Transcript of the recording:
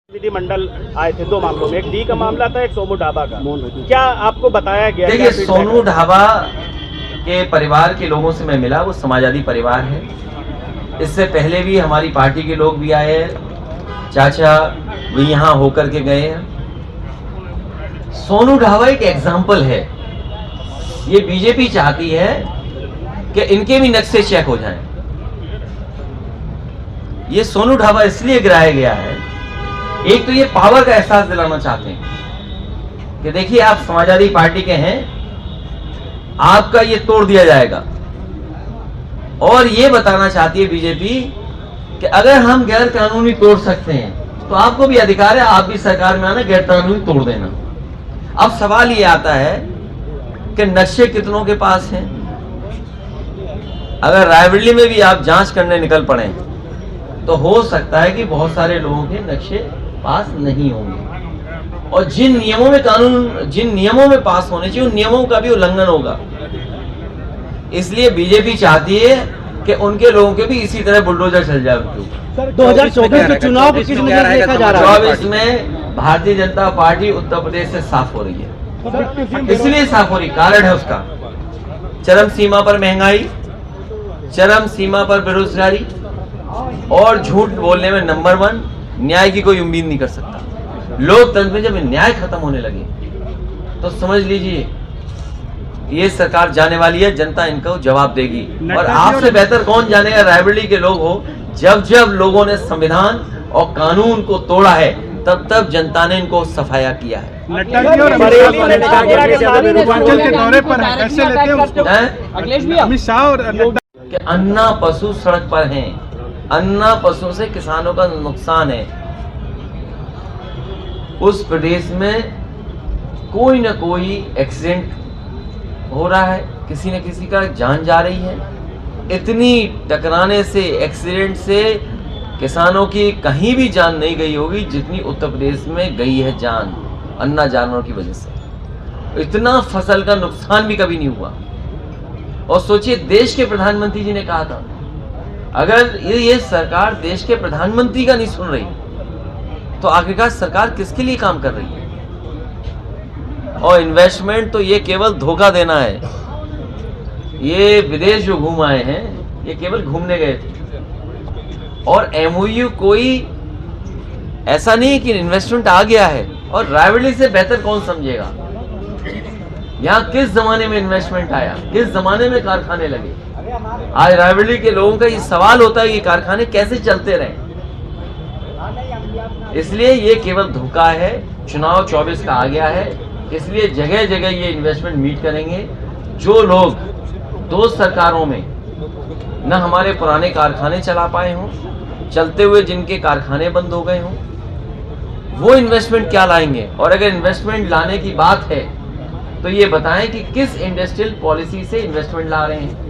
विधिमंडल आए थे 2 मामलों में, एक डी का मामला था, एक सोनू ढाबा का। क्या आपको बताया गया? देखिए, सोनू ढाबा के परिवार के लोगों से मैं मिला, वो समाजवादी परिवार है। इससे पहले भी हमारी पार्टी के लोग भी आए हैं, चाचा भी यहाँ होकर के गए हैं। सोनू ढाबा एक एग्जाम्पल है। ये बीजेपी चाहती है कि इनके भी नक्शे चेक हो जाएं। ये सोनू ढाबा इसलिए गिराया गया है, एक तो ये पावर का एहसास दिलाना चाहते हैं कि देखिए आप समाजवादी पार्टी के हैं, आपका ये तोड़ दिया जाएगा। और ये बताना चाहती है बीजेपी कि अगर हम गैर कानूनी तोड़ सकते हैं तो आपको भी अधिकार है, आप भी सरकार में आना, गैर कानूनी तोड़ देना। अब सवाल ये आता है कि नक्शे कितनों के पास हैं। अगर रायबरेली में भी आप जांच करने निकल पड़े तो हो सकता है कि बहुत सारे लोगों के नक्शे पास नहीं होंगे, और जिन नियमों में पास होने चाहिए उन नियमों का भी उल्लंघन होगा। इसलिए बीजेपी चाहती है कि उनके लोगों के भी इसी तरह बुलडोजर चल जाए। 2024 के चुनाव को किस नजर से देखा जा रहा है? 2024 में भारतीय जनता पार्टी उत्तर प्रदेश से साफ हो रही है। इसलिए साफ हो रही, कारण है उसका चरम सीमा पर महंगाई, चरम सीमा पर बेरोजगारी और झूठ बोलने में नंबर 1। न्याय की कोई उम्मीद नहीं कर सकता। लोकतंत्र में जब न्याय खत्म होने लगे तो समझ लीजिए ये सरकार जाने वाली है, जनता इनको जवाब देगी। और आपसे बेहतर कौन जानेगा, रायबरेली के लोग हो, जब जब लोगों ने संविधान और कानून को तोड़ा है तब तब जनता ने इनको सफाया किया है। अमित शाह और कि अन्ना पशु सड़क पर हैं, अन्ना पशु से किसानों का नुकसान है। उस प्रदेश में कोई न कोई एक्सीडेंट हो रहा है, किसी न किसी का जान जा रही है। इतनी टकराने से, एक्सीडेंट से किसानों की कहीं भी जान नहीं गई होगी जितनी उत्तर प्रदेश में गई है जान, अन्ना जानवरों की वजह से। इतना फसल का नुकसान भी कभी नहीं हुआ। और सोचिए, देश के प्रधानमंत्री जी ने कहा था अगर ये सरकार देश के प्रधानमंत्री का नहीं सुन रही तो आखिरकार सरकार किसके लिए काम कर रही है? और इन्वेस्टमेंट तो ये केवल धोखा देना है। ये विदेश जो घूम आए हैं ये केवल घूमने गए थे। और एमओयू कोई ऐसा नहीं कि इन्वेस्टमेंट आ गया है। और रायबरेली से बेहतर कौन समझेगा यहाँ किस जमाने में इन्वेस्टमेंट आया, किस जमाने में कारखाने लगे। आज रायबरेली के लोगों का ये सवाल होता है कि कारखाने कैसे चलते रहे। इसलिए ये केवल धोखा है। चुनाव 24 का आ गया है, इसलिए जगह जगह ये इन्वेस्टमेंट मीट करेंगे। जो लोग 2 सरकारों में न हमारे पुराने कारखाने चला पाए हों, चलते हुए जिनके कारखाने बंद हो गए हों, वो इन्वेस्टमेंट क्या लाएंगे। और अगर इन्वेस्टमेंट लाने की बात है तो ये बताएं कि किस इंडस्ट्रियल पॉलिसी से इन्वेस्टमेंट ला रहे हैं।